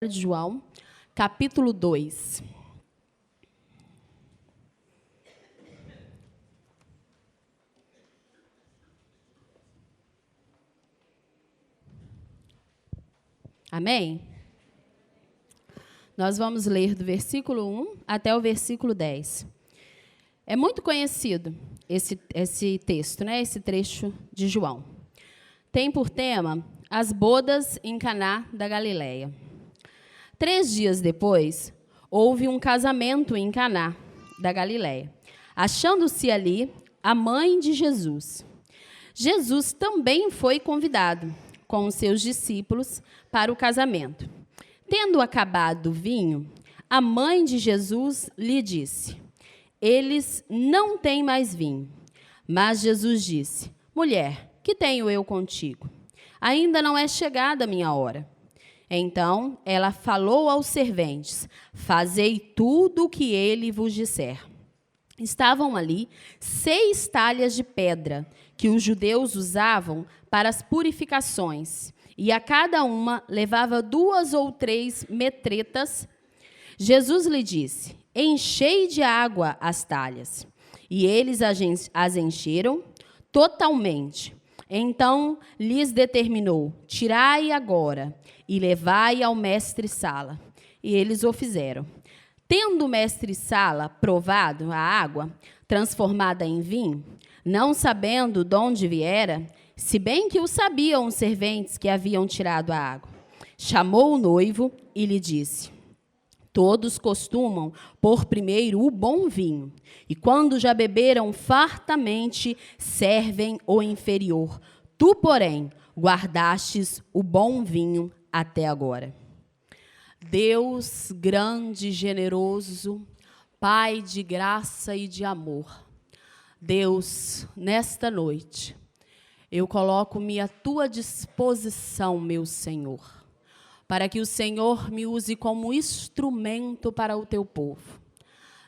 de João, capítulo 2. Amém? Nós vamos ler do versículo 1 até o versículo 10. É muito conhecido esse texto, né? Esse trecho de João. Tem por tema as bodas em Caná da Galileia. 3 dias depois, houve um casamento em Caná da Galileia, achando-se ali a mãe de Jesus. Jesus também foi convidado, com os seus discípulos, para o casamento. Tendo acabado o vinho, a mãe de Jesus lhe disse: eles não têm mais vinho. Mas Jesus disse: mulher, que tenho eu contigo? Ainda não é chegada a minha hora. Então ela falou aos serventes: fazei tudo o que ele vos disser. Estavam ali 6 talhas de pedra, que os judeus usavam para as purificações, e a cada uma levava 2 ou 3 metretas. Jesus lhe disse: enchei de água as talhas. E eles as encheram totalmente. Então lhes determinou: tirai agora e levai ao mestre-sala. E eles o fizeram. Tendo o mestre-sala provado a água, transformada em vinho, não sabendo de onde viera, se bem que o sabiam os serventes que haviam tirado a água, chamou o noivo e lhe disse: todos costumam pôr primeiro o bom vinho, e quando já beberam fartamente, servem o inferior. Tu, porém, guardastes o bom vinho até agora. Deus grande e generoso, Pai de graça e de amor, Deus, nesta noite, eu coloco-me à tua disposição, meu Senhor, para que o Senhor me use como instrumento para o teu povo.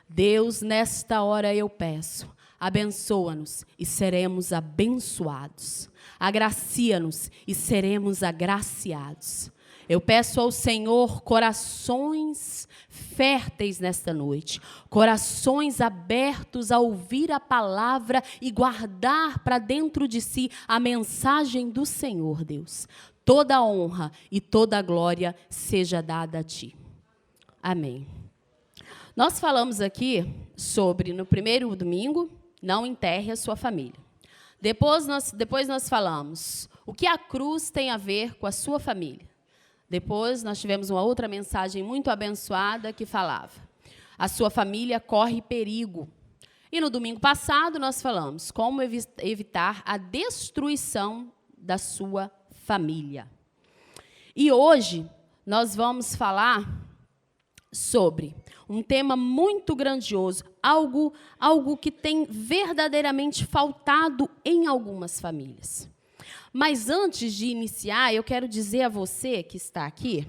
Deus, nesta hora eu peço, abençoa-nos e seremos abençoados. Agracia-nos e seremos agraciados. Eu peço ao Senhor corações férteis nesta noite, corações abertos a ouvir a palavra e guardar para dentro de si a mensagem do Senhor, Deus. Toda a honra e toda a glória seja dada a Ti. Amém. Nós falamos aqui sobre, no primeiro domingo, não enterre a sua família. Depois nós falamos o que a cruz tem a ver com a sua família. Depois nós tivemos uma outra mensagem muito abençoada que falava: a sua família corre perigo. E no domingo passado nós falamos como evitar a destruição da sua família. E hoje nós vamos falar sobre um tema muito grandioso, algo que tem verdadeiramente faltado em algumas famílias. Mas antes de iniciar, eu quero dizer a você que está aqui,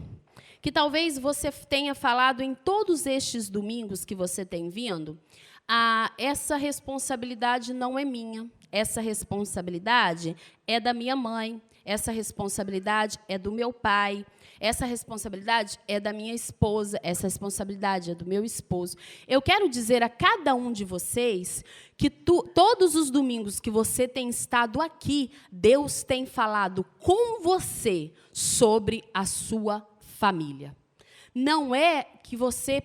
que talvez você tenha falado em todos estes domingos que você tem vindo, essa responsabilidade não é minha, essa responsabilidade é da minha mãe, essa responsabilidade é do meu pai, essa responsabilidade é da minha esposa, essa responsabilidade é do meu esposo. Eu quero dizer a cada um de vocês que todos os domingos que você tem estado aqui, Deus tem falado com você sobre a sua família. Não é que você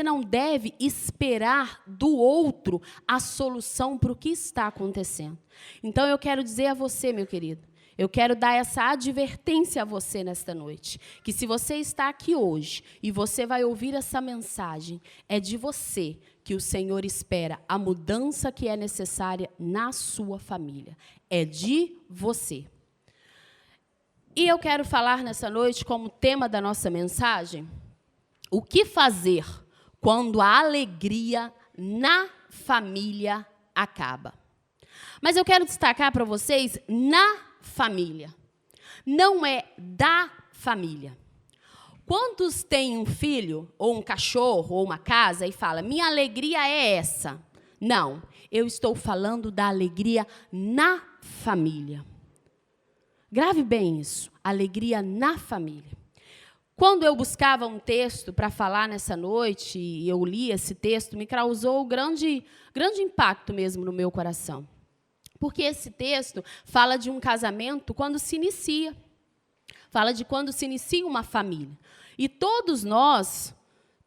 não deve esperar do outro a solução para o que está acontecendo. Então, eu quero dizer a você, meu querido, eu quero dar essa advertência a você nesta noite, que se você está aqui hoje e você vai ouvir essa mensagem, é de você que o Senhor espera a mudança que é necessária na sua família. É de você. E eu quero falar nessa noite, como tema da nossa mensagem, o que fazer quando a alegria na família acaba. Mas eu quero destacar para vocês na família. Não é da família. Quantos têm um filho, ou um cachorro, ou uma casa, e fala: minha alegria é essa? Não, eu estou falando da alegria na família. Grave bem isso, alegria na família. Quando eu buscava um texto para falar nessa noite, e eu li esse texto, me causou grande impacto mesmo no meu coração. Porque esse texto fala de um casamento quando se inicia. Fala de quando se inicia uma família. E todos nós,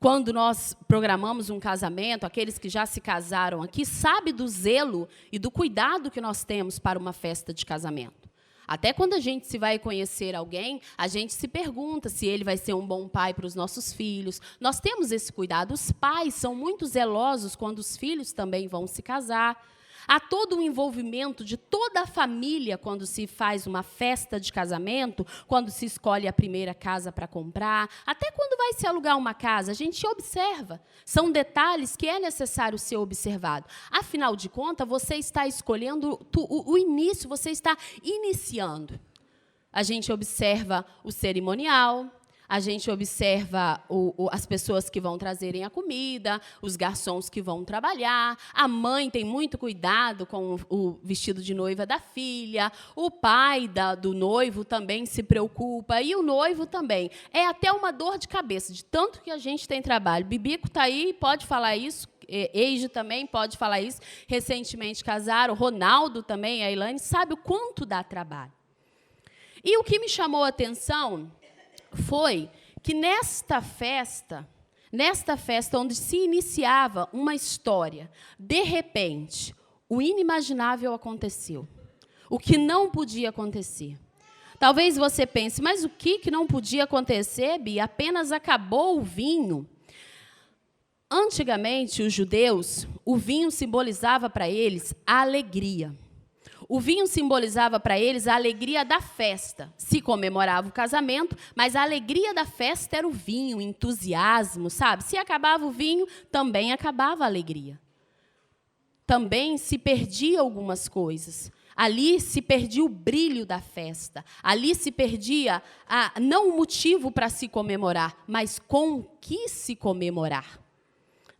quando nós programamos um casamento, aqueles que já se casaram aqui, sabem do zelo e do cuidado que nós temos para uma festa de casamento. Até quando a gente se vai conhecer alguém, a gente se pergunta se ele vai ser um bom pai para os nossos filhos. Nós temos esse cuidado. Os pais são muito zelosos quando os filhos também vão se casar. Há todo um envolvimento de toda a família quando se faz uma festa de casamento, quando se escolhe a primeira casa para comprar, até quando vai se alugar uma casa, a gente observa. São detalhes que é necessário ser observado. Afinal de contas, você está escolhendo o início, você está iniciando. A gente observa o cerimonial, a gente observa as pessoas que vão trazerem a comida, os garçons que vão trabalhar, a mãe tem muito cuidado com o vestido de noiva da filha, o pai do noivo também se preocupa, e o noivo também. É até uma dor de cabeça, de tanto que a gente tem trabalho. Bibico está aí, pode falar isso, Eiji também pode falar isso, recentemente casaram, Ronaldo também, a Ilane, sabe o quanto dá trabalho. E o que me chamou a atenção foi que nesta festa onde se iniciava uma história, de repente, o inimaginável aconteceu. O que não podia acontecer. Talvez você pense, mas o que não podia acontecer, Bia? Apenas acabou o vinho. Antigamente, os judeus, o vinho simbolizava para eles a alegria. O vinho simbolizava para eles a alegria da festa. Se comemorava o casamento, mas a alegria da festa era o vinho, o entusiasmo, sabe? Se acabava o vinho, também acabava a alegria. Também se perdia algumas coisas. Ali se perdia o brilho da festa. Ali se perdia não o motivo para se comemorar, mas com o que se comemorar,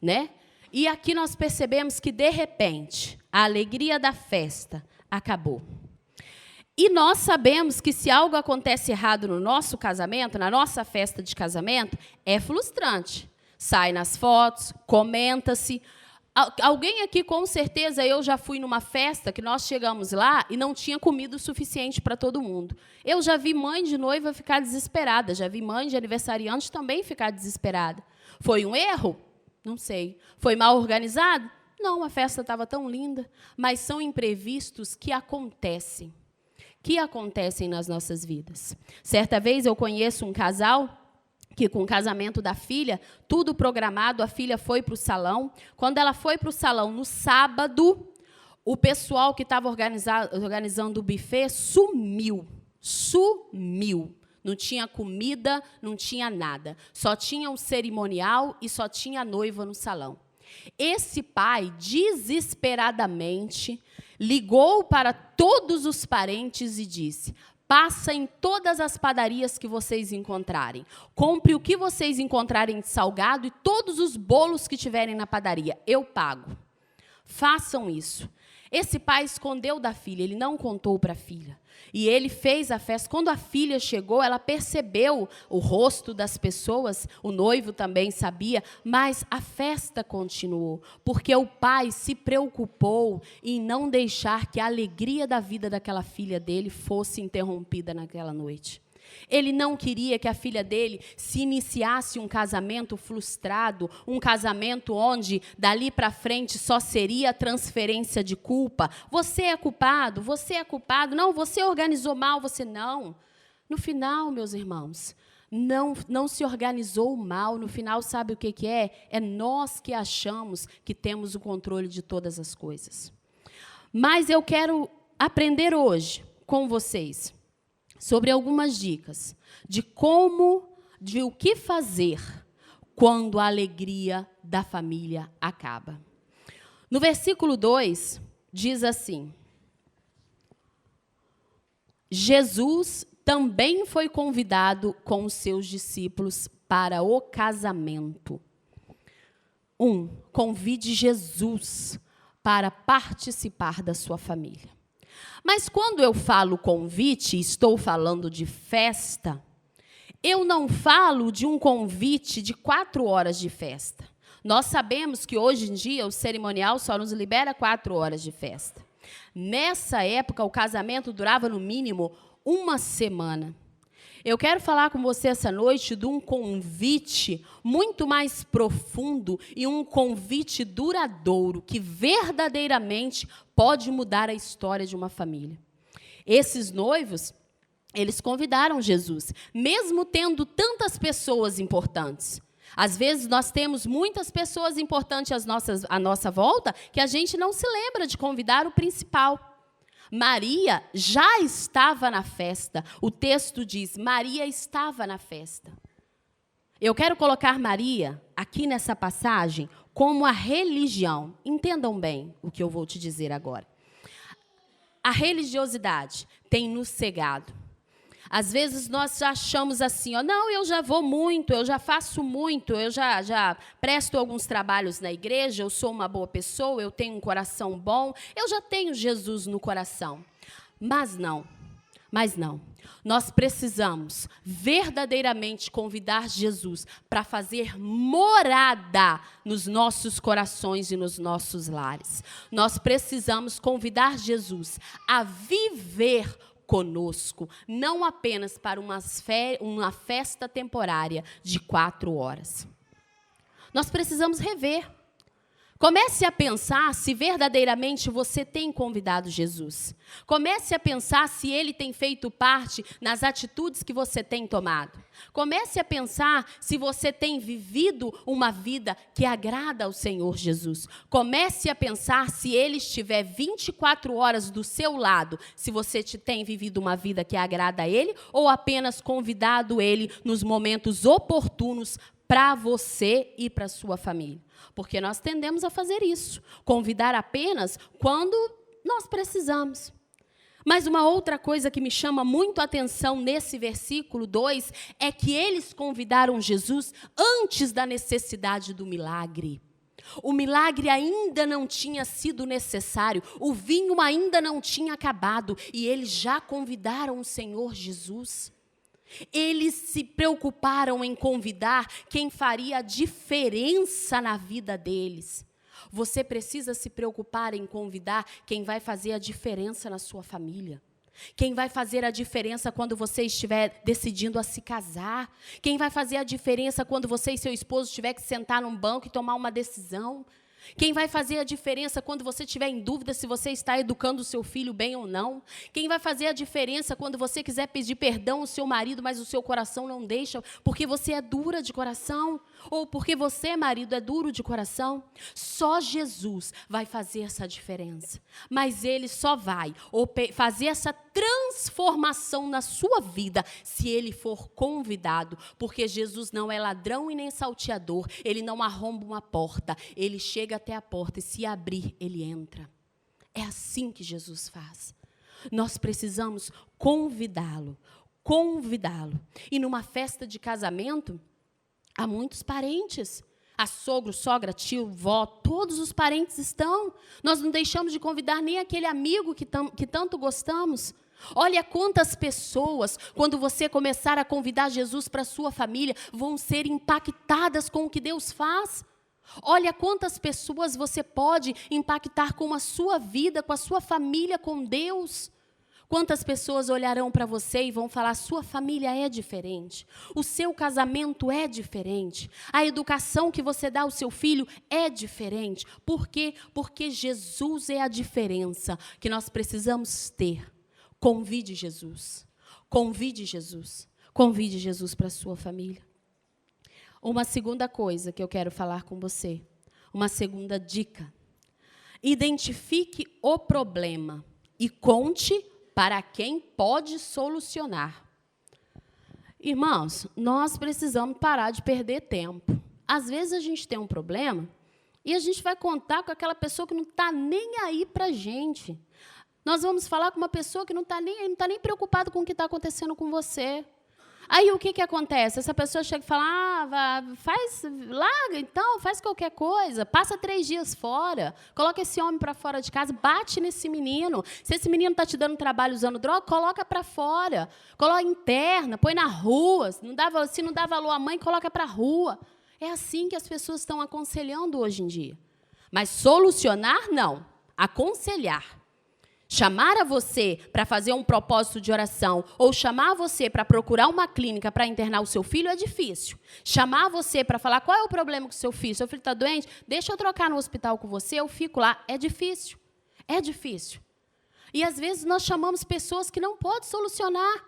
né? E aqui nós percebemos que, de repente, a alegria da festa acabou. E nós sabemos que se algo acontece errado no nosso casamento, na nossa festa de casamento, é frustrante. Sai nas fotos, comenta-se. Alguém aqui, com certeza, eu já fui numa festa que nós chegamos lá e não tinha comida o suficiente para todo mundo. Eu já vi mãe de noiva ficar desesperada, já vi mãe de aniversariante também ficar desesperada. Foi um erro? Não sei. Foi mal organizado? Não, a festa estava tão linda, mas são imprevistos que acontecem nas nossas vidas. Certa vez eu conheço um casal que, com o casamento da filha, tudo programado, a filha foi para o salão. Quando ela foi para o salão, no sábado, o pessoal que estava organizando o buffet sumiu. Não tinha comida, não tinha nada. Só tinha um cerimonial e só tinha a noiva no salão. Esse pai, desesperadamente, ligou para todos os parentes e disse: passa em todas as padarias que vocês encontrarem. Compre o que vocês encontrarem de salgado e todos os bolos que tiverem na padaria. Eu pago. Façam isso. Esse pai escondeu da filha, ele não contou para a filha. E ele fez a festa. Quando a filha chegou, ela percebeu o rosto das pessoas, o noivo também sabia, mas a festa continuou, porque o pai se preocupou em não deixar que a alegria da vida daquela filha dele fosse interrompida naquela noite. Ele não queria que a filha dele se iniciasse um casamento frustrado, um casamento onde, dali para frente, só seria transferência de culpa. Você é culpado, não, você organizou mal, você não. No final, meus irmãos, não se organizou mal. No final, sabe o que é? É nós que achamos que temos o controle de todas as coisas. Mas eu quero aprender hoje com vocês sobre algumas dicas de o que fazer quando a alegria da família acaba. No versículo 2, diz assim: Jesus também foi convidado com os seus discípulos para o casamento. Convide Jesus para participar da sua família. Mas quando eu falo convite, estou falando de festa, Eu não falo de um convite de 4 horas de festa. Nós sabemos que, hoje em dia, o cerimonial só nos libera 4 horas de festa. Nessa época, o casamento durava, no mínimo, 1 semana. Eu quero falar com você essa noite de um convite muito mais profundo e um convite duradouro que verdadeiramente pode mudar a história de uma família. Esses noivos, eles convidaram Jesus, mesmo tendo tantas pessoas importantes. Às vezes, nós temos muitas pessoas importantes à nossa volta que a gente não se lembra de convidar o principal. Maria já estava na festa. O texto diz, Maria estava na festa. Eu quero colocar Maria, aqui nessa passagem, como a religião. Entendam bem o que eu vou te dizer agora. A religiosidade tem nos cegado. Às vezes, nós achamos assim, não, eu já vou muito, eu já faço muito, eu já presto alguns trabalhos na igreja, eu sou uma boa pessoa, eu tenho um coração bom, eu já tenho Jesus no coração. Mas não. Nós precisamos verdadeiramente convidar Jesus para fazer morada nos nossos corações e nos nossos lares. Nós precisamos convidar Jesus a viver conosco, não apenas para uma festa temporária de 4 horas. Nós precisamos rever. Comece a pensar se verdadeiramente você tem convidado Jesus. Comece a pensar se Ele tem feito parte nas atitudes que você tem tomado. Comece a pensar se você tem vivido uma vida que agrada ao Senhor Jesus. Comece a pensar se Ele estiver 24 horas do seu lado, se você tem vivido uma vida que agrada a Ele ou apenas convidado Ele nos momentos oportunos para você e para a sua família. Porque nós tendemos a fazer isso, convidar apenas quando nós precisamos. Mas uma outra coisa que me chama muito a atenção nesse versículo 2 é que eles convidaram Jesus antes da necessidade do milagre. O milagre ainda não tinha sido necessário, o vinho ainda não tinha acabado e eles já convidaram o Senhor Jesus. Eles se preocuparam em convidar quem faria a diferença na vida deles. Você precisa se preocupar em convidar quem vai fazer a diferença na sua família. Quem vai fazer a diferença quando você estiver decidindo a se casar. Quem vai fazer a diferença quando você e seu esposo tiver que sentar num banco e tomar uma decisão. Quem vai fazer a diferença quando você estiver em dúvida se você está educando o seu filho bem ou não? Quem vai fazer a diferença quando você quiser pedir perdão ao seu marido, mas o seu coração não deixa, porque você é dura de coração? Ou porque você, marido, é duro de coração? Só Jesus vai fazer essa diferença. Mas Ele só vai fazer essa transformação na sua vida se Ele for convidado. Porque Jesus não é ladrão e nem salteador. Ele não arromba uma porta. Ele chega até a porta e se abrir, Ele entra. É assim que Jesus faz. Nós precisamos convidá-lo. E numa festa de casamento, há muitos parentes. A sogro, sogra, tio, vó, todos os parentes estão. Nós não deixamos de convidar nem aquele amigo que tanto gostamos. Olha quantas pessoas, quando você começar a convidar Jesus para a sua família, vão ser impactadas com o que Deus faz. Olha quantas pessoas você pode impactar com a sua vida, com a sua família, com Deus. Quantas pessoas olharão para você e vão falar, sua família é diferente, o seu casamento é diferente, a educação que você dá ao seu filho é diferente. Por quê? Porque Jesus é a diferença que nós precisamos ter. Convide Jesus, convide Jesus, convide Jesus para a sua família. Uma segunda coisa que eu quero falar com você, uma segunda dica. Identifique o problema e conte para quem pode solucionar. Irmãos, nós precisamos parar de perder tempo. Às vezes a gente tem um problema e a gente vai contar com aquela pessoa que não está nem aí para a gente. Nós vamos falar com uma pessoa que não está nem preocupada com o que está acontecendo com você. Aí o que acontece? Essa pessoa chega e fala, larga então, faz qualquer coisa, passa 3 dias fora, coloca esse homem para fora de casa, bate nesse menino. Se esse menino está te dando trabalho usando droga, coloca para fora, coloca interna, põe na rua, se não dá valor à mãe, coloca para a rua. É assim que as pessoas estão aconselhando hoje em dia. Mas solucionar, não. Aconselhar. Chamar a você para fazer um propósito de oração ou chamar você para procurar uma clínica para internar o seu filho é difícil. Chamar você para falar qual é o problema com o seu filho está doente, deixa eu trocar no hospital com você, eu fico lá, é difícil. É difícil. E às vezes nós chamamos pessoas que não podem solucionar.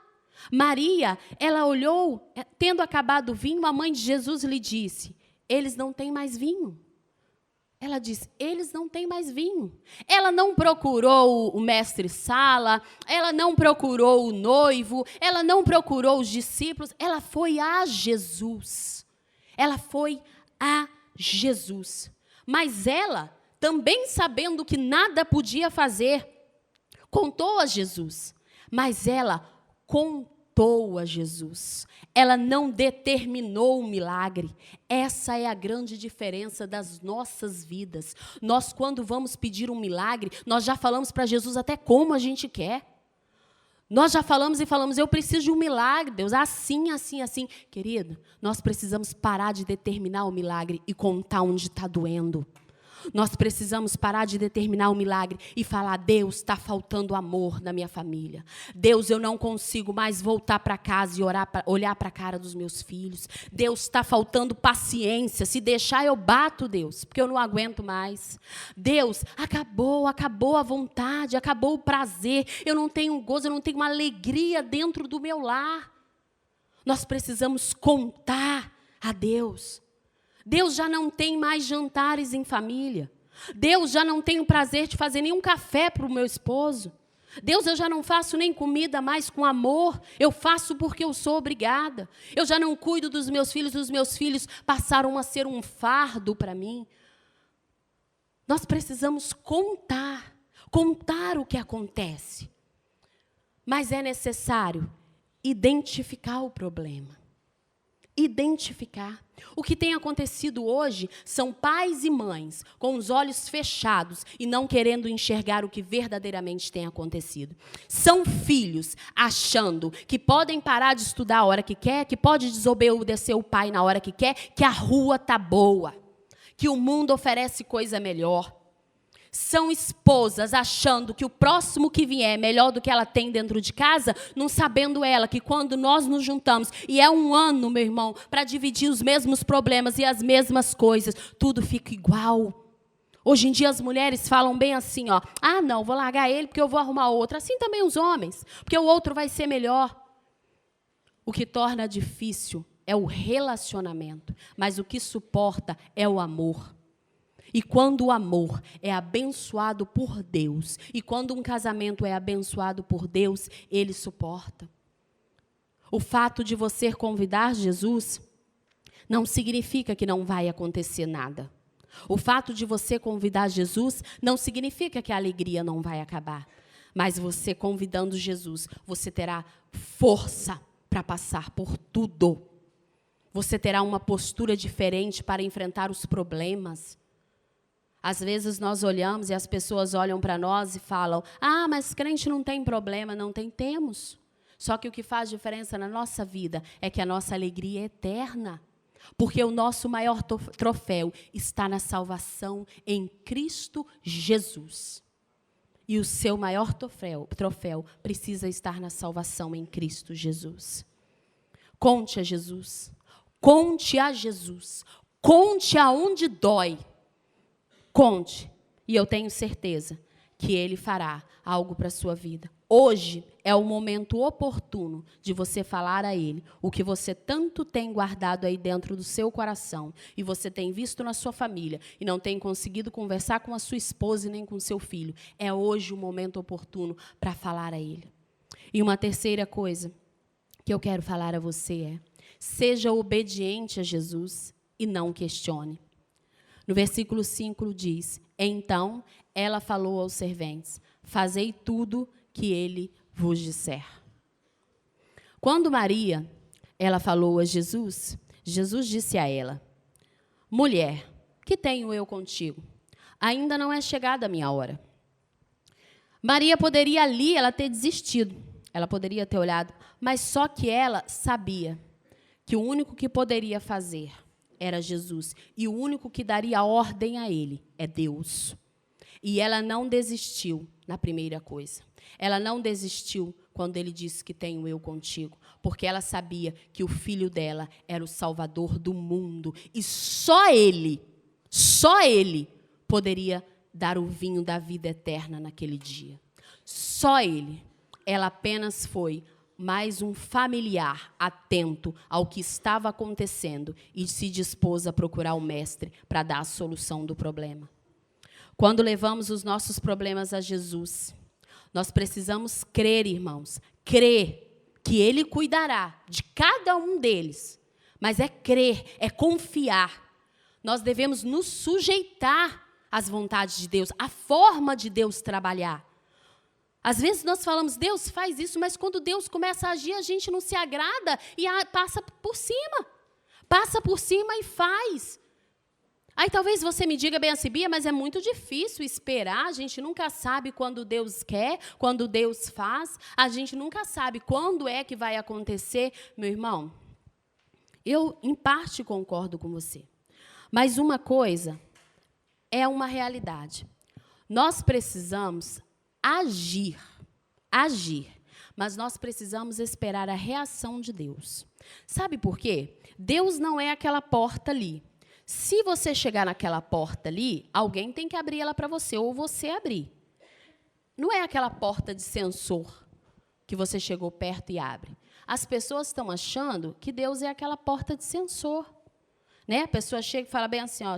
Maria, ela olhou, tendo acabado o vinho, a mãe de Jesus lhe disse, eles não têm mais vinho. Ela disse, eles não têm mais vinho. Ela não procurou o mestre-sala, ela não procurou o noivo, ela não procurou os discípulos, ela foi a Jesus. Ela foi a Jesus. Mas ela, também sabendo que nada podia fazer, contou a Jesus. Mas ela contou a Jesus. Ela não determinou o milagre. Essa é a grande diferença das nossas vidas. Nós, quando vamos pedir um milagre, nós já falamos para Jesus até como a gente quer. Nós já falamos, eu preciso de um milagre, Deus, assim, assim, assim. Querido, nós precisamos parar de determinar o milagre e contar onde está doendo. Nós precisamos parar de determinar o milagre e falar, Deus, está faltando amor na minha família. Deus, eu não consigo mais voltar para casa e olhar para a cara dos meus filhos. Deus, está faltando paciência. Se deixar, eu bato, Deus, porque eu não aguento mais. Deus, acabou a vontade, acabou o prazer. Eu não tenho gozo, eu não tenho uma alegria dentro do meu lar. Nós precisamos contar a Deus. Deus já não tem mais jantares em família. Deus já não tem o prazer de fazer nenhum café para o meu esposo. Deus, eu já não faço nem comida mais com amor. Eu faço porque eu sou obrigada. Eu já não cuido dos meus filhos. Os meus filhos passaram a ser um fardo para mim. Nós precisamos contar o que acontece. Mas é necessário identificar o problema. Identificar. O que tem acontecido hoje são pais e mães com os olhos fechados e não querendo enxergar o que verdadeiramente tem acontecido. São filhos achando que podem parar de estudar a hora que quer, que pode desobedecer o pai na hora que quer, que a rua está boa, que o mundo oferece coisa melhor. São esposas achando que o próximo que vier é melhor do que ela tem dentro de casa, não sabendo ela que quando nós nos juntamos, e é um ano, meu irmão, para dividir os mesmos problemas e as mesmas coisas, tudo fica igual. Hoje em dia as mulheres falam bem assim, ó, não, vou largar ele porque eu vou arrumar outro. Assim também os homens, porque o outro vai ser melhor. O que torna difícil é o relacionamento, mas o que suporta é o amor. E quando o amor é abençoado por Deus, e quando um casamento é abençoado por Deus, ele suporta. O fato de você convidar Jesus não significa que não vai acontecer nada. O fato de você convidar Jesus não significa que a alegria não vai acabar. Mas você convidando Jesus, você terá força para passar por tudo. Você terá uma postura diferente para enfrentar os problemas. Às vezes nós olhamos e as pessoas olham para nós e falam, mas crente não tem problema. Não tem, temos. Só que o que faz diferença na nossa vida é que a nossa alegria é eterna. Porque o nosso maior troféu está na salvação em Cristo Jesus. E o seu maior troféu precisa estar na salvação em Cristo Jesus. Conte a Jesus. Conte a Jesus. Conte aonde dói. Conte, e eu tenho certeza que Ele fará algo para a sua vida. Hoje é o momento oportuno de você falar a Ele o que você tanto tem guardado aí dentro do seu coração e você tem visto na sua família e não tem conseguido conversar com a sua esposa e nem com o seu filho. É hoje o momento oportuno para falar a Ele. E uma terceira coisa que eu quero falar a você é, seja obediente a Jesus e não questione. No versículo 5 diz, então ela falou aos serventes, fazei tudo que ele vos disser. Quando Maria, ela falou a Jesus, Jesus disse a ela: mulher, que tenho eu contigo? Ainda não é chegada a minha hora. Maria poderia ali, ela ter desistido. Ela poderia ter olhado, mas só que ela sabia que o único que poderia fazer era Jesus. E o único que daria ordem a ele é Deus. E ela não desistiu na primeira coisa. Ela não desistiu quando ele disse que tenho eu contigo. Porque ela sabia que o filho dela era o Salvador do mundo. E só ele poderia dar o vinho da vida eterna naquele dia. Só ele. Ela apenas foi mais um familiar atento ao que estava acontecendo e se dispôs a procurar o mestre para dar a solução do problema. Quando levamos os nossos problemas a Jesus, nós precisamos crer, irmãos, crer que Ele cuidará de cada um deles. Mas é crer, é confiar. Nós devemos nos sujeitar às vontades de Deus, à forma de Deus trabalhar. Às vezes nós falamos, Deus faz isso, mas quando Deus começa a agir, a gente não se agrada e passa por cima. Passa por cima e faz. Aí talvez você me diga bem assim, Bia, mas é muito difícil esperar, a gente nunca sabe quando Deus quer, quando Deus faz, a gente nunca sabe quando é que vai acontecer. Meu irmão, eu em parte concordo com você, mas uma coisa é uma realidade. Nós precisamos agir, mas nós precisamos esperar a reação de Deus. Sabe por quê? Deus não é aquela porta ali. Se você chegar naquela porta ali, alguém tem que abrir ela para você, ou você abrir. Não é aquela porta de sensor que você chegou perto e abre. As pessoas estão achando que Deus é aquela porta de sensor. Né? A pessoa chega e fala bem assim, ó,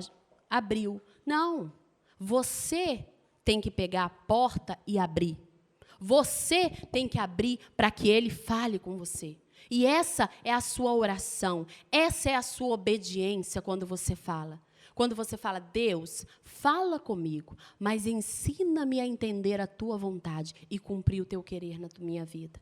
abriu. Não, você tem que pegar a porta e abrir. Você tem que abrir para que Ele fale com você. E essa é a sua oração, essa é a sua obediência quando você fala. Quando você fala, Deus, fala comigo, mas ensina-me a entender a tua vontade e cumprir o teu querer na minha vida.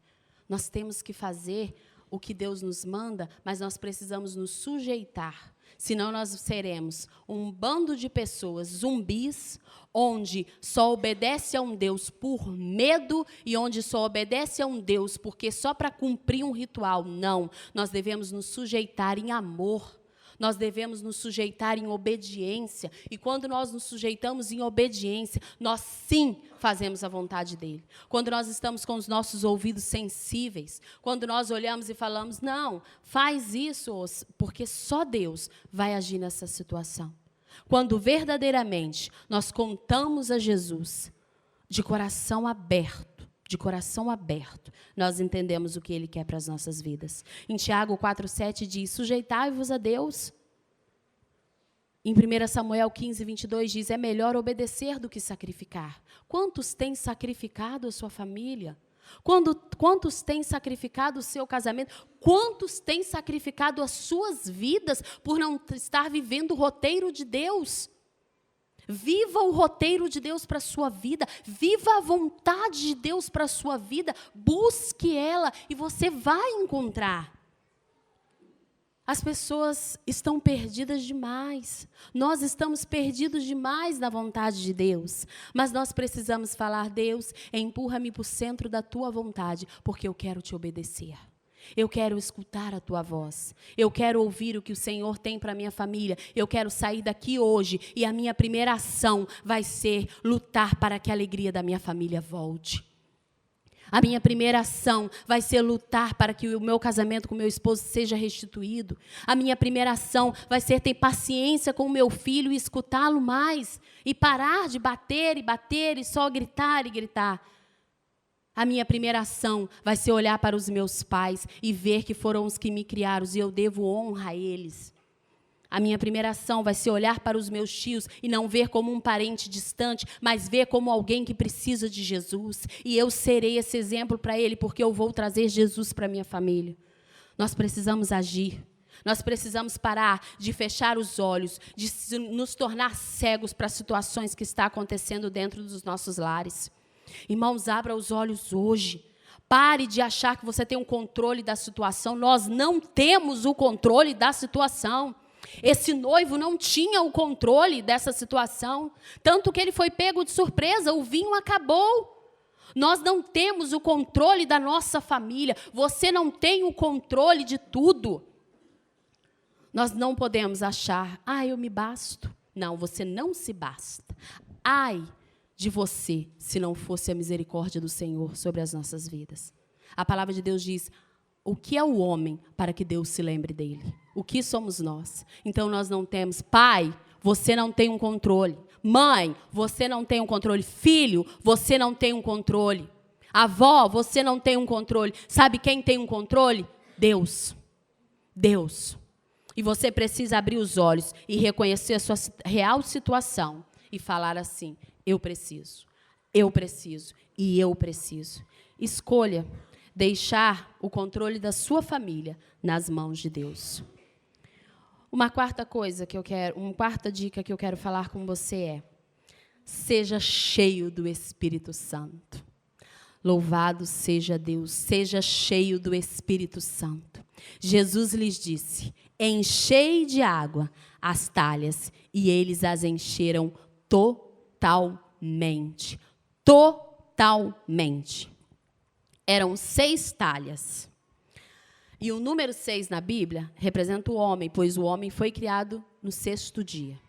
Nós temos que fazer o que Deus nos manda, mas nós precisamos nos sujeitar. Senão nós seremos um bando de pessoas zumbis, onde só obedece a um Deus por medo e onde só obedece a um Deus porque só para cumprir um ritual. Não, nós devemos nos sujeitar em amor. Nós devemos nos sujeitar em obediência. E quando nós nos sujeitamos em obediência, nós sim fazemos a vontade dEle. Quando nós estamos com os nossos ouvidos sensíveis, quando nós olhamos e falamos, não, faz isso, porque só Deus vai agir nessa situação. Quando verdadeiramente nós contamos a Jesus de coração aberto, nós entendemos o que Ele quer para as nossas vidas. Em Tiago 4,7 diz, sujeitai-vos a Deus. Em 1 Samuel 15:22 diz, é melhor obedecer do que sacrificar. Quantos têm sacrificado a sua família? Quantos têm sacrificado o seu casamento? Quantos têm sacrificado as suas vidas por não estar vivendo o roteiro de Deus? Viva o roteiro de Deus para a sua vida, viva a vontade de Deus para a sua vida, busque ela e você vai encontrar. As pessoas estão perdidas demais, nós estamos perdidos demais na vontade de Deus, mas nós precisamos falar, Deus, empurra-me para o centro da tua vontade, porque eu quero te obedecer. Eu quero escutar a tua voz. Eu quero ouvir o que o Senhor tem para a minha família. Eu quero sair daqui hoje e a minha primeira ação vai ser lutar para que a alegria da minha família volte. A minha primeira ação vai ser lutar para que o meu casamento com o meu esposo seja restituído. A minha primeira ação vai ser ter paciência com o meu filho e escutá-lo mais. E parar de bater e só gritar e gritar. A minha primeira ação vai ser olhar para os meus pais e ver que foram os que me criaram e eu devo honra a eles. A minha primeira ação vai ser olhar para os meus tios e não ver como um parente distante, mas ver como alguém que precisa de Jesus. E eu serei esse exemplo para ele, porque eu vou trazer Jesus para a minha família. Nós precisamos agir. Nós precisamos parar de fechar os olhos, de nos tornar cegos para as situações que estão acontecendo dentro dos nossos lares. Irmãos, abra os olhos hoje. Pare de achar que você tem um controle da situação. Nós não temos o controle da situação. Esse noivo não tinha o controle dessa situação. Tanto que ele foi pego de surpresa, o vinho acabou. Nós não temos o controle da nossa família. Você não tem o controle de tudo. Nós não podemos achar, eu me basto. Não, você não se basta. Ai de você, se não fosse a misericórdia do Senhor sobre as nossas vidas. A palavra de Deus diz, o que é o homem para que Deus se lembre dele? O que somos nós? Então, nós não temos. Pai, você não tem um controle. Mãe, você não tem um controle. Filho, você não tem um controle. Avó, você não tem um controle. Sabe quem tem um controle? Deus. Deus. E você precisa abrir os olhos e reconhecer a sua real situação e falar assim, eu preciso e eu preciso. Escolha deixar o controle da sua família nas mãos de Deus. Uma quarta dica que eu quero falar com você é, seja cheio do Espírito Santo. Louvado seja Deus, seja cheio do Espírito Santo. Jesus lhes disse, enchei de água as talhas, e eles as encheram totalmente. Totalmente. Eram 6 talhas. E o número 6 na Bíblia representa o homem, pois o homem foi criado no 6º dia.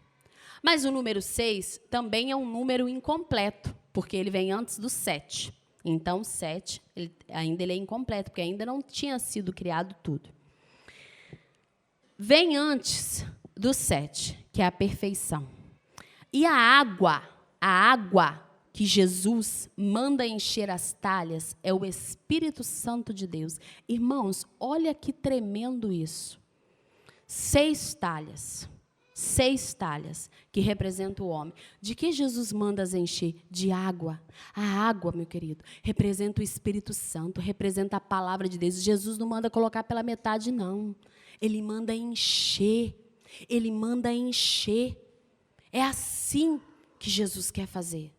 Mas o número 6 também é um número incompleto, porque ele vem antes do 7. Então, 7, ele é incompleto, porque ainda não tinha sido criado tudo. Vem antes do 7, que é a perfeição. E a água que Jesus manda encher as talhas é o Espírito Santo de Deus. Irmãos, olha que tremendo isso. 6 talhas. 6 talhas que representam o homem. De que Jesus manda as encher? De água. A água, meu querido, representa o Espírito Santo, representa a palavra de Deus. Jesus não manda colocar pela metade, não. Ele manda encher. Ele manda encher. É assim que Jesus quer fazer.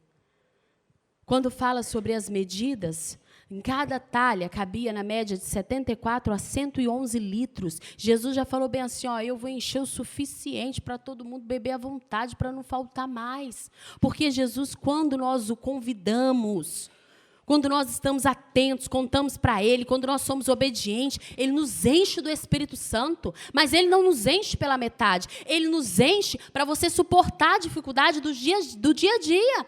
Quando fala sobre as medidas, em cada talha cabia na média de 74 a 111 litros. Jesus já falou bem assim, eu vou encher o suficiente para todo mundo beber à vontade, para não faltar mais. Porque Jesus, quando nós o convidamos, quando nós estamos atentos, contamos para Ele, quando nós somos obedientes, Ele nos enche do Espírito Santo, mas Ele não nos enche pela metade. Ele nos enche para você suportar a dificuldade do dia a dia.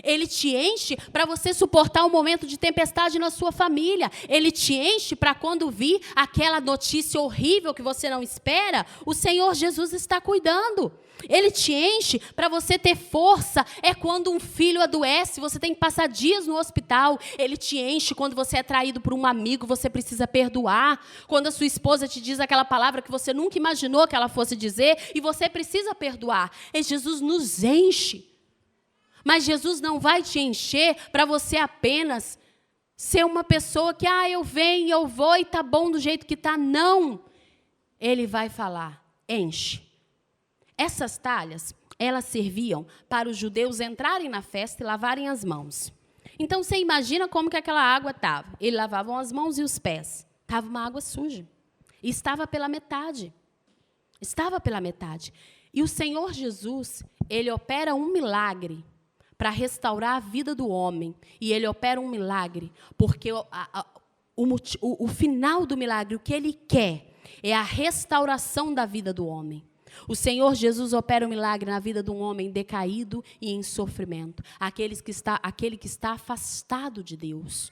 Ele te enche para você suportar um momento de tempestade na sua família. Ele te enche para quando vir aquela notícia horrível que você não espera, o Senhor Jesus está cuidando. Ele te enche para você ter força. É quando um filho adoece, você tem que passar dias no hospital. Ele te enche quando você é traído por um amigo, você precisa perdoar. Quando a sua esposa te diz aquela palavra que você nunca imaginou que ela fosse dizer, e você precisa perdoar. E Jesus nos enche. Mas Jesus não vai te encher para você apenas ser uma pessoa que, eu venho, eu vou e tá bom do jeito que tá. Não. Ele vai falar, enche. Essas talhas, elas serviam para os judeus entrarem na festa e lavarem as mãos. Então, você imagina como que aquela água estava. Eles lavavam as mãos e os pés. Estava uma água suja. E estava pela metade. Estava pela metade. E o Senhor Jesus, Ele opera um milagre para restaurar a vida do homem. E Ele opera um milagre, porque o final do milagre, o que Ele quer, é a restauração da vida do homem. O Senhor Jesus opera um milagre na vida de um homem decaído e em sofrimento. Aquele que está afastado de Deus.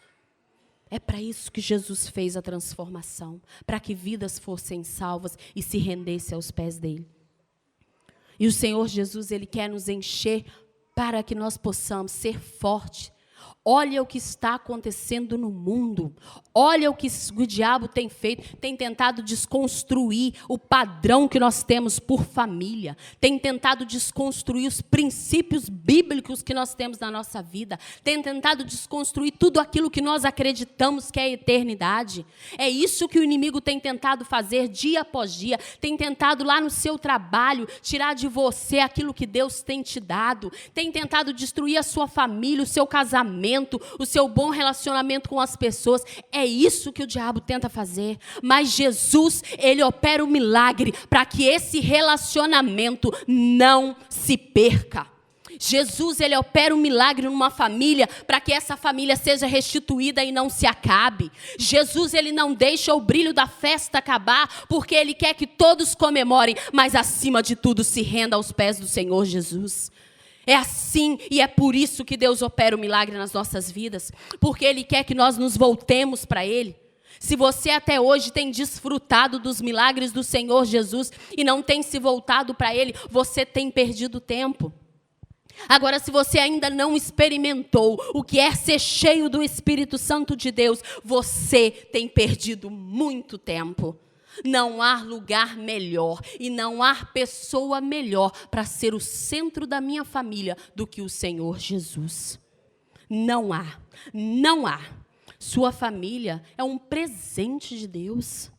É para isso que Jesus fez a transformação, para que vidas fossem salvas e se rendessem aos pés dele. E o Senhor Jesus, Ele quer nos encher para que nós possamos ser fortes. Olha o que está acontecendo no mundo. Olha o que o diabo tem feito. Tem tentado desconstruir o padrão que nós temos por família. Tem tentado desconstruir os princípios bíblicos que nós temos na nossa vida. Tem tentado desconstruir tudo aquilo que nós acreditamos que é a eternidade. É isso que o inimigo tem tentado fazer dia após dia. Tem tentado lá no seu trabalho tirar de você aquilo que Deus tem te dado. Tem tentado destruir a sua família, o seu casamento, relacionamento, o seu bom relacionamento com as pessoas. É isso que o diabo tenta fazer. Mas Jesus, ele opera o milagre para que esse relacionamento não se perca. Jesus, ele opera um milagre numa família para que essa família seja restituída e não se acabe. Jesus, ele não deixa o brilho da festa acabar, porque ele quer que todos comemorem, mas acima de tudo se renda aos pés do Senhor Jesus. É assim e é por isso que Deus opera o milagre nas nossas vidas, porque ele quer que nós nos voltemos para ele. Se você até hoje tem desfrutado dos milagres do Senhor Jesus e não tem se voltado para ele, você tem perdido tempo. Agora, se você ainda não experimentou o que é ser cheio do Espírito Santo de Deus, você tem perdido muito tempo. Não há lugar melhor e não há pessoa melhor para ser o centro da minha família do que o Senhor Jesus. Não há, não há. Sua família é um presente de Deus.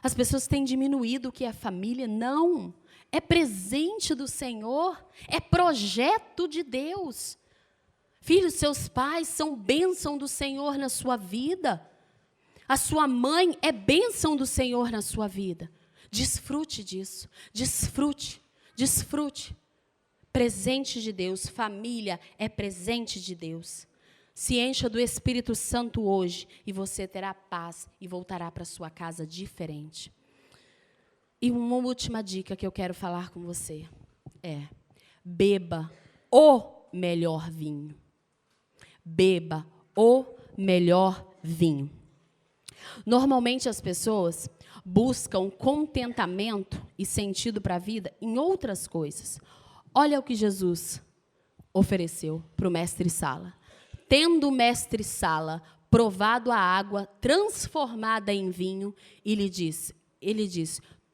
As pessoas têm diminuído o que é família. Não. É presente do Senhor, é projeto de Deus. Filhos, seus pais são bênção do Senhor na sua vida. A sua mãe é bênção do Senhor na sua vida. Desfrute disso, desfrute, desfrute. Presente de Deus, família é presente de Deus. Se encha do Espírito Santo hoje e você terá paz e voltará para sua casa diferente. E uma última dica que eu quero falar com você é: beba o melhor vinho. Beba o melhor vinho. Normalmente as pessoas buscam contentamento e sentido para a vida em outras coisas. Olha o que Jesus ofereceu para o mestre Sala. Tendo o mestre Sala provado a água transformada em vinho, ele diz: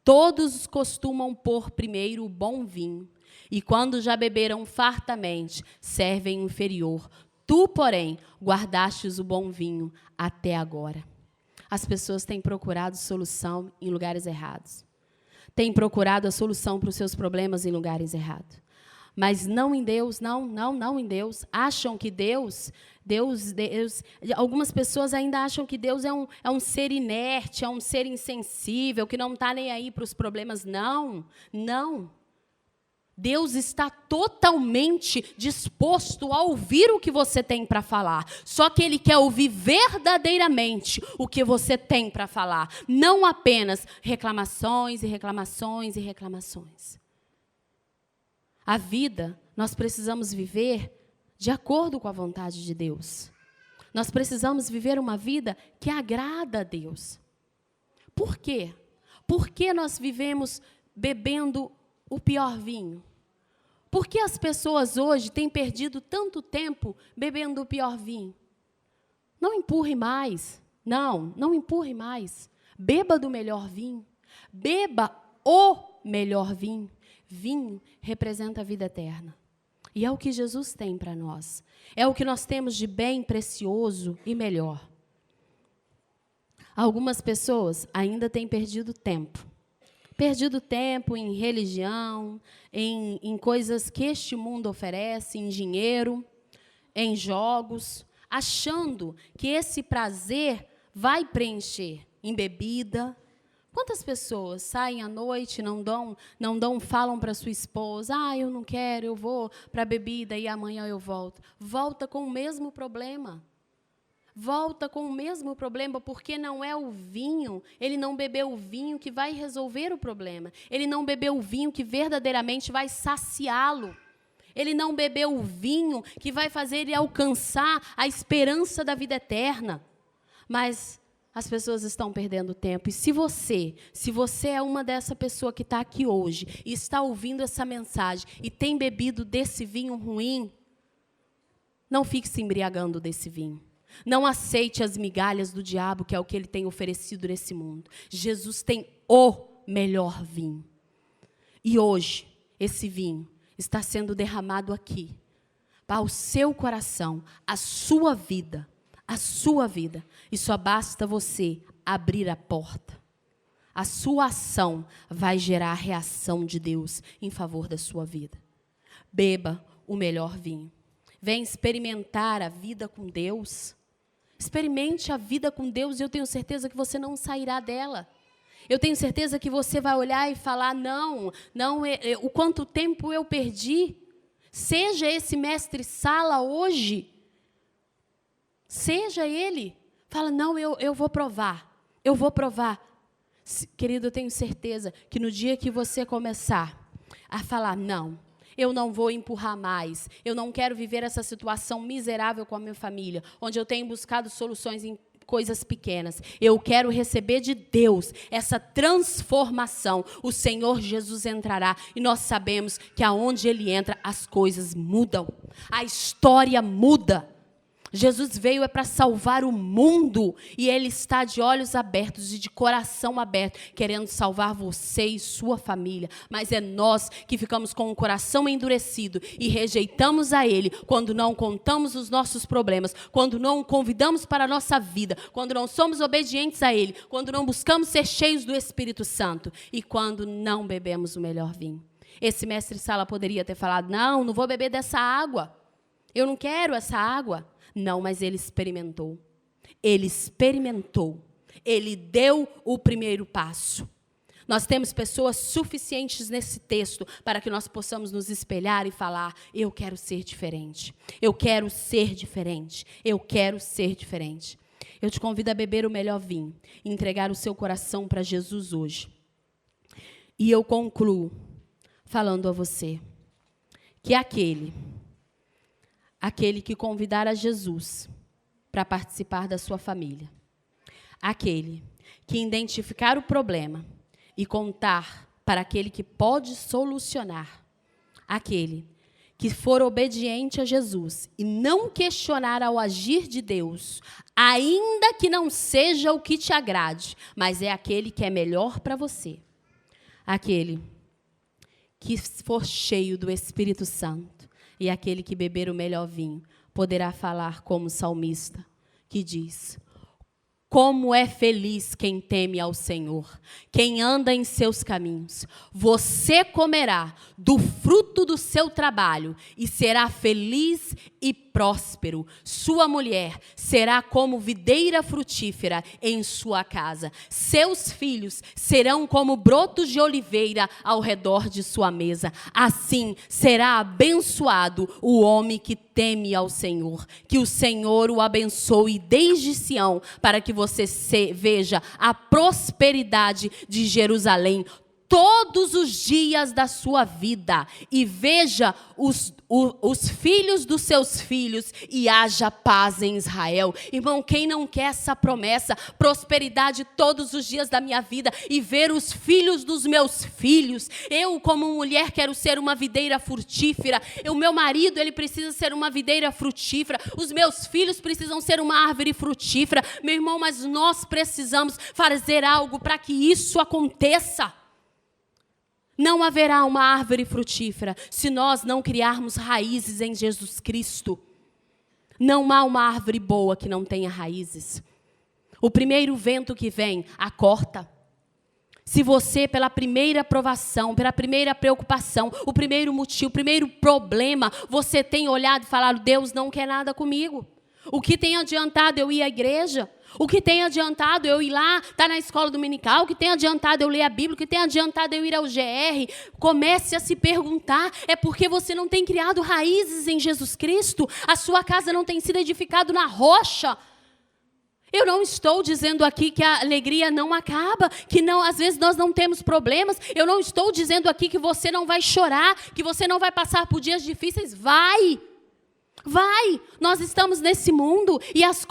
todos costumam pôr primeiro o bom vinho, e quando já beberam fartamente, servem o inferior. Tu, porém, guardastes o bom vinho até agora. As pessoas têm procurado solução em lugares errados. Têm procurado a solução para os seus problemas em lugares errados. Mas não em Deus, não em Deus. Acham que Deus, algumas pessoas ainda acham que Deus é um ser inerte, é um ser insensível, que não está nem aí para os problemas. Não. Deus está totalmente disposto a ouvir o que você tem para falar. Só que Ele quer ouvir verdadeiramente o que você tem para falar. Não apenas reclamações e reclamações e reclamações. A vida, nós precisamos viver de acordo com a vontade de Deus. Nós precisamos viver uma vida que agrada a Deus. Por quê? Por que nós vivemos bebendo o pior vinho? Por que as pessoas hoje têm perdido tanto tempo bebendo o pior vinho? Não empurre mais. Não empurre mais. Beba do melhor vinho. Beba o melhor vinho. Vinho representa a vida eterna. E é o que Jesus tem para nós. É o que nós temos de bem precioso e melhor. Algumas pessoas ainda têm perdido tempo. Perdido tempo em religião, em coisas que este mundo oferece, em dinheiro, em jogos, achando que esse prazer vai preencher em bebida. Quantas pessoas saem à noite, falam para sua esposa: eu não quero, eu vou para a bebida e amanhã eu volto. Volta com o mesmo problema. Volta com o mesmo problema, porque não é o vinho, ele não bebeu o vinho que vai resolver o problema. Ele não bebeu o vinho que verdadeiramente vai saciá-lo. Ele não bebeu o vinho que vai fazer ele alcançar a esperança da vida eterna. Mas as pessoas estão perdendo tempo. E se você é uma dessa pessoa que está aqui hoje e está ouvindo essa mensagem e tem bebido desse vinho ruim, não fique se embriagando desse vinho. Não aceite as migalhas do diabo, que é o que ele tem oferecido nesse mundo. Jesus tem o melhor vinho. E hoje, esse vinho está sendo derramado aqui, para o seu coração, a sua vida. E só basta você abrir a porta. A sua ação vai gerar a reação de Deus em favor da sua vida. Beba o melhor vinho. Vem experimentar a vida com Deus. Experimente a vida com Deus e eu tenho certeza que você não sairá dela. Eu tenho certeza que você vai olhar e falar, não, o quanto tempo eu perdi. Seja esse mestre-sala hoje. Seja ele. Fala, não, eu vou provar. Eu vou provar. Querido, eu tenho certeza que no dia que você começar a falar, não, eu não vou empurrar mais, eu não quero viver essa situação miserável com a minha família, onde eu tenho buscado soluções em coisas pequenas. Eu quero receber de Deus essa transformação. O Senhor Jesus entrará e nós sabemos que aonde Ele entra, as coisas mudam. A história muda. Jesus veio para salvar o mundo e Ele está de olhos abertos e de coração aberto, querendo salvar você e sua família. Mas é nós que ficamos com o coração endurecido e rejeitamos a Ele quando não contamos os nossos problemas, quando não o convidamos para a nossa vida, quando não somos obedientes a Ele, quando não buscamos ser cheios do Espírito Santo e quando não bebemos o melhor vinho. Esse mestre-sala poderia ter falado, não vou beber dessa água, eu não quero essa água. Não, mas ele experimentou. Ele experimentou. Ele deu o primeiro passo. Nós temos pessoas suficientes nesse texto para que nós possamos nos espelhar e falar, eu quero ser diferente. Eu quero ser diferente. Eu quero ser diferente. Eu te convido a beber o melhor vinho, entregar o seu coração para Jesus hoje. E eu concluo falando a você que aquele que convidar a Jesus para participar da sua família, aquele que identificar o problema e contar para aquele que pode solucionar, aquele que for obediente a Jesus e não questionar ao agir de Deus, ainda que não seja o que te agrade, mas é aquele que é melhor para você, aquele que for cheio do Espírito Santo, e aquele que beber o melhor vinho poderá falar como salmista, que diz, como é feliz quem teme ao Senhor, quem anda em seus caminhos. Você comerá do fruto do seu trabalho e será feliz e próspero. Sua mulher será como videira frutífera em sua casa. Seus filhos serão como brotos de oliveira ao redor de sua mesa. Assim será abençoado o homem que teme ao Senhor. Que o Senhor o abençoe desde Sião, para que você veja a prosperidade de Jerusalém todos os dias da sua vida, e veja os filhos dos seus filhos, e haja paz em Israel. Irmão, quem não quer essa promessa, prosperidade todos os dias da minha vida, e ver os filhos dos meus filhos? Eu, como mulher, quero ser uma videira frutífera. O meu marido, ele precisa ser uma videira frutífera. Os meus filhos precisam ser uma árvore frutífera. Meu irmão, mas nós precisamos fazer algo para que isso aconteça. Não haverá uma árvore frutífera se nós não criarmos raízes em Jesus Cristo. Não há uma árvore boa que não tenha raízes. O primeiro vento que vem, a corta. Se você, pela primeira provação, pela primeira preocupação, o primeiro motivo, o primeiro problema, você tem olhado e falado, Deus não quer nada comigo. O que tem adiantado eu ir à igreja? O que tem adiantado eu ir lá, estar na escola dominical? O que tem adiantado eu ler a Bíblia? O que tem adiantado eu ir ao GR? Comece a se perguntar, é porque você não tem criado raízes em Jesus Cristo? A sua casa não tem sido edificada na rocha? Eu não estou dizendo aqui que a alegria não acaba, que não, às vezes nós não temos problemas. Eu não estou dizendo aqui que você não vai chorar, que você não vai passar por dias difíceis. Vai! Nós estamos nesse mundo e as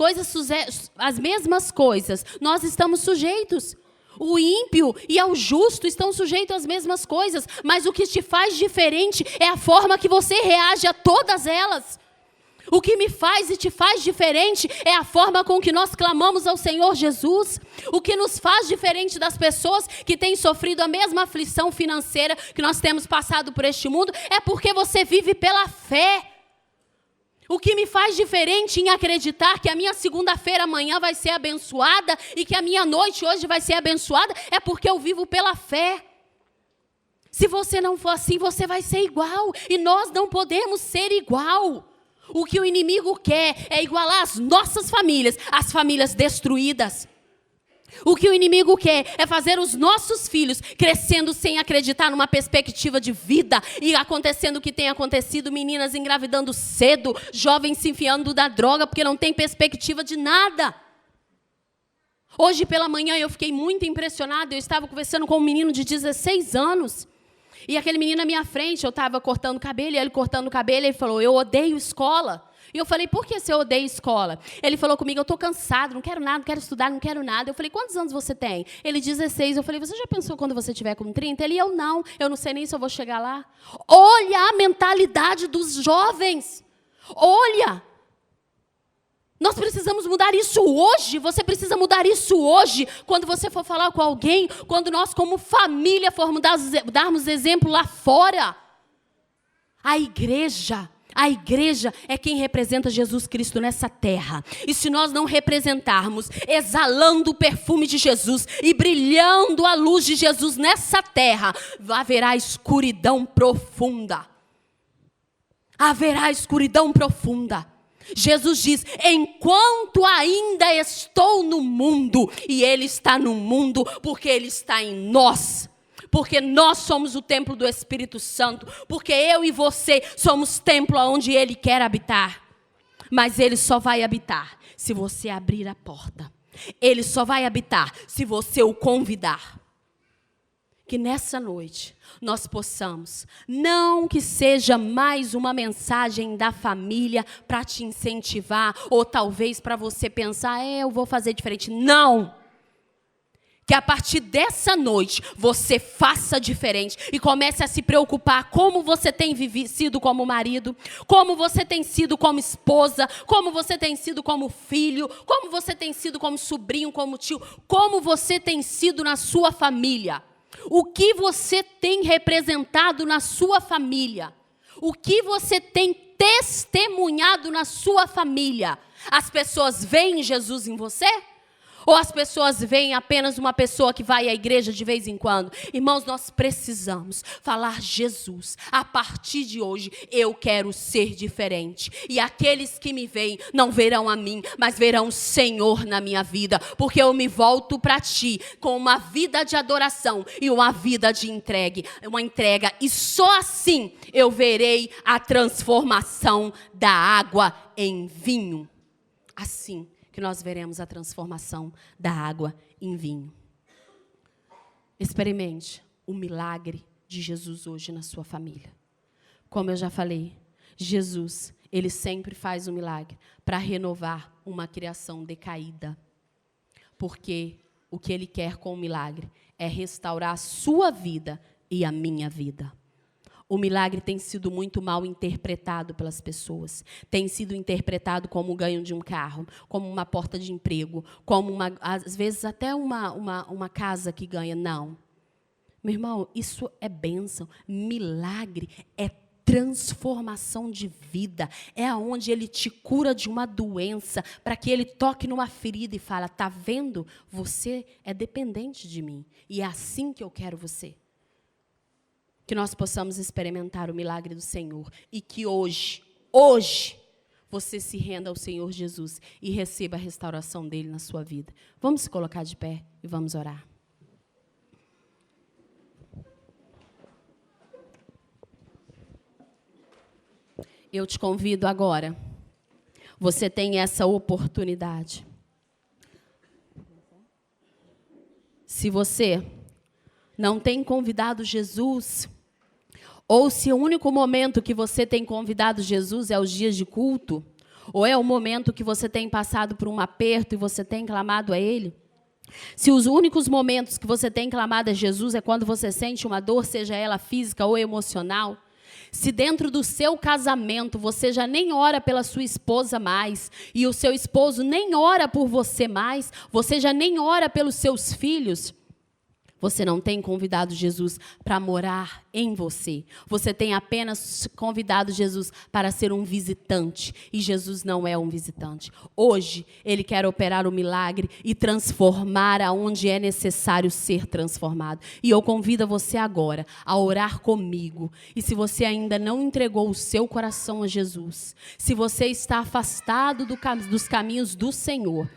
mesmas coisas, nós estamos sujeitos. O ímpio e o justo estão sujeitos às mesmas coisas, mas o que te faz diferente é a forma que você reage a todas elas. O que me faz e te faz diferente é a forma com que nós clamamos ao Senhor Jesus. O que nos faz diferente das pessoas que têm sofrido a mesma aflição financeira que nós temos passado por este mundo é porque você vive pela fé. O que me faz diferente em acreditar que a minha segunda-feira amanhã vai ser abençoada e que a minha noite hoje vai ser abençoada é porque eu vivo pela fé. Se você não for assim, você vai ser igual. E nós não podemos ser igual. O que o inimigo quer é igualar as nossas famílias, as famílias destruídas. O que o inimigo quer é fazer os nossos filhos crescendo sem acreditar numa perspectiva de vida e acontecendo o que tem acontecido, meninas engravidando cedo, jovens se enfiando da droga porque não tem perspectiva de nada. Hoje pela manhã eu fiquei muito impressionada, eu estava conversando com um menino de 16 anos e aquele menino na minha frente, eu estava cortando o cabelo e ele cortando o cabelo, ele falou, eu odeio escola. E eu falei, por que você odeia escola? Ele falou comigo, eu estou cansado, não quero nada, não quero estudar, não quero nada. Eu falei, quantos anos você tem? Ele, 16. Eu falei, você já pensou quando você tiver com 30? Ele, eu não sei nem se eu vou chegar lá. Olha a mentalidade dos jovens. Olha. Nós precisamos mudar isso hoje. Você precisa mudar isso hoje. Quando você for falar com alguém, quando nós como família formos darmos exemplo lá fora. A igreja é quem representa Jesus Cristo nessa terra. E se nós não representarmos, exalando o perfume de Jesus e brilhando a luz de Jesus nessa terra, haverá escuridão profunda. Haverá escuridão profunda. Jesus diz, enquanto ainda estou no mundo, e Ele está no mundo porque Ele está em nós. Porque nós somos o templo do Espírito Santo. Porque eu e você somos templo onde Ele quer habitar. Mas Ele só vai habitar se você abrir a porta. Ele só vai habitar se você o convidar. Que nessa noite nós possamos, não que seja mais uma mensagem da família para te incentivar, ou talvez para você pensar, eu vou fazer diferente. Não! Que a partir dessa noite você faça diferente e comece a se preocupar como você tem sido como marido, como você tem sido como esposa, como você tem sido como filho, como você tem sido como sobrinho, como tio, como você tem sido na sua família. O que você tem representado na sua família? O que você tem testemunhado na sua família? As pessoas veem Jesus em você? Ou as pessoas veem apenas uma pessoa que vai à igreja de vez em quando? Irmãos, nós precisamos falar Jesus. A partir de hoje, eu quero ser diferente. E aqueles que me veem não verão a mim, mas verão o Senhor na minha vida. Porque eu me volto para Ti com uma vida de adoração e uma vida de uma entrega. E só assim eu verei a transformação da água em vinho. Assim que nós veremos a transformação da água em vinho. Experimente o milagre de Jesus hoje na sua família. Como eu já falei, Jesus, Ele sempre faz um milagre para renovar uma criação decaída. Porque o que Ele quer com o milagre é restaurar a sua vida e a minha vida. O milagre tem sido muito mal interpretado pelas pessoas. Tem sido interpretado como o ganho de um carro, como uma porta de emprego, como às vezes até uma casa que ganha. Não. Meu irmão, isso é bênção. Milagre é transformação de vida. É aonde Ele te cura de uma doença, para que Ele toque numa ferida e fala, tá vendo? Você é dependente de mim. E é assim que eu quero você. Que nós possamos experimentar o milagre do Senhor. E que hoje, você se renda ao Senhor Jesus e receba a restauração dEle na sua vida. Vamos se colocar de pé e vamos orar. Eu te convido agora. Você tem essa oportunidade. Se você não tem convidado Jesus, ou se o único momento que você tem convidado Jesus é os dias de culto, ou é o momento que você tem passado por um aperto e você tem clamado a Ele, se os únicos momentos que você tem clamado a Jesus é quando você sente uma dor, seja ela física ou emocional, se dentro do seu casamento você já nem ora pela sua esposa mais, e o seu esposo nem ora por você mais, você já nem ora pelos seus filhos, Você não tem convidado Jesus para morar em você. Você tem apenas convidado Jesus para ser um visitante. E Jesus não é um visitante. Hoje, Ele quer operar o milagre e transformar aonde é necessário ser transformado. E eu convido você agora a orar comigo. E se você ainda não entregou o seu coração a Jesus, se você está afastado dos caminhos do Senhor,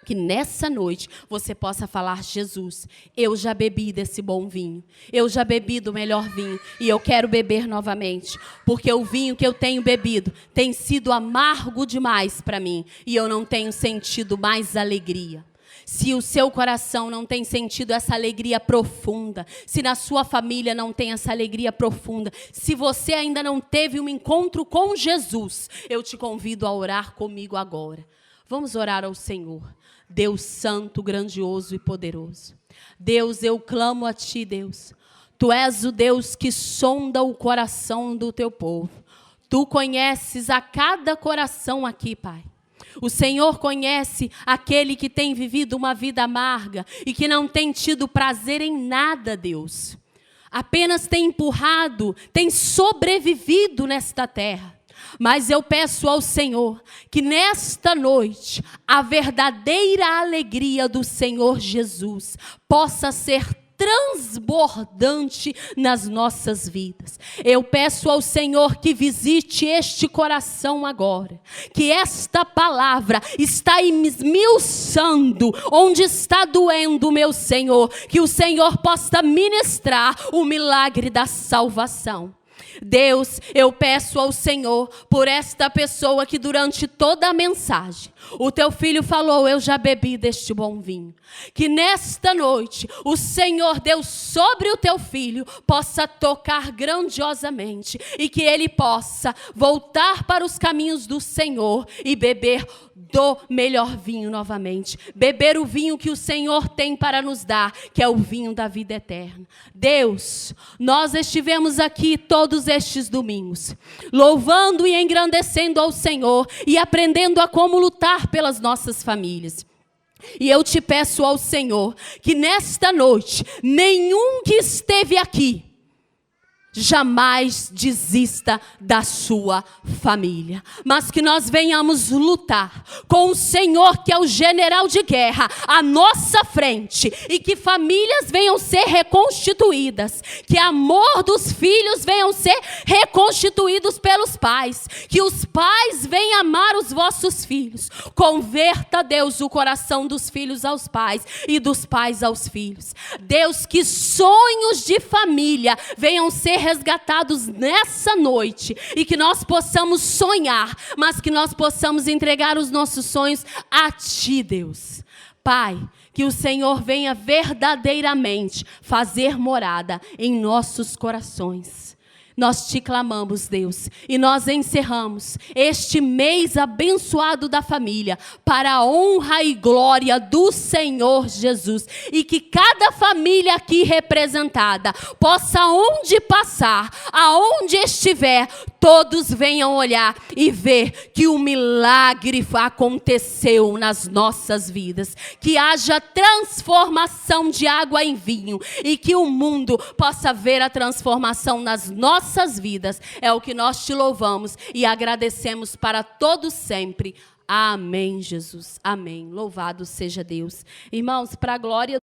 que nessa noite você possa falar: Jesus, eu já bebi desse bom vinho, eu já bebi do melhor vinho e eu quero beber novamente, porque o vinho que eu tenho bebido tem sido amargo demais para mim e eu não tenho sentido mais alegria. Se o seu coração não tem sentido essa alegria profunda, se na sua família não tem essa alegria profunda, se você ainda não teve um encontro com Jesus, eu te convido a orar comigo agora. Vamos orar ao Senhor. Deus santo, grandioso e poderoso. Deus, eu clamo a Ti, Deus. Tu és o Deus que sonda o coração do Teu povo. Tu conheces a cada coração aqui, Pai. O Senhor conhece aquele que tem vivido uma vida amarga e que não tem tido prazer em nada, Deus. Apenas tem empurrado, tem sobrevivido nesta terra. Mas eu peço ao Senhor que nesta noite a verdadeira alegria do Senhor Jesus possa ser transbordante nas nossas vidas. Eu peço ao Senhor que visite este coração agora, que esta palavra está esmiuçando onde está doendo, meu Senhor, que o Senhor possa ministrar o milagre da salvação. Deus, eu peço ao Senhor por esta pessoa que durante toda a mensagem, o Teu filho falou: eu já bebi deste bom vinho. Que nesta noite o Senhor Deus sobre o Teu filho possa tocar grandiosamente e que ele possa voltar para os caminhos do Senhor e beber do melhor vinho novamente. Beber o vinho que o Senhor tem para nos dar, que é o vinho da vida eterna. Deus, nós estivemos aqui todos estes domingos, louvando e engrandecendo ao Senhor e aprendendo a como lutar pelas nossas famílias. E eu te peço ao Senhor que nesta noite, nenhum que esteve aqui jamais desista da sua família, mas que nós venhamos lutar com o Senhor, que é o general de guerra, à nossa frente, e que famílias venham ser reconstituídas, que amor dos filhos venham ser reconstituídos pelos pais, que os pais venham amar os vossos filhos. Converta, Deus, o coração dos filhos aos pais e dos pais aos filhos. Deus, que sonhos de família venham ser resgatados nessa noite e que nós possamos sonhar, mas que nós possamos entregar os nossos sonhos a Ti, Deus. Pai, que o Senhor venha verdadeiramente fazer morada em nossos corações. Nós te clamamos, Deus, e nós encerramos este mês abençoado da família para a honra e glória do Senhor Jesus. E que cada família aqui representada possa, onde passar, aonde estiver, todos venham olhar e ver que o milagre aconteceu nas nossas vidas. Que haja transformação de água em vinho e que o mundo possa ver a transformação nas nossas vidas. É o que nós te louvamos e agradecemos para todos sempre. Amém, Jesus. Amém. Louvado seja Deus. Irmãos, para a glória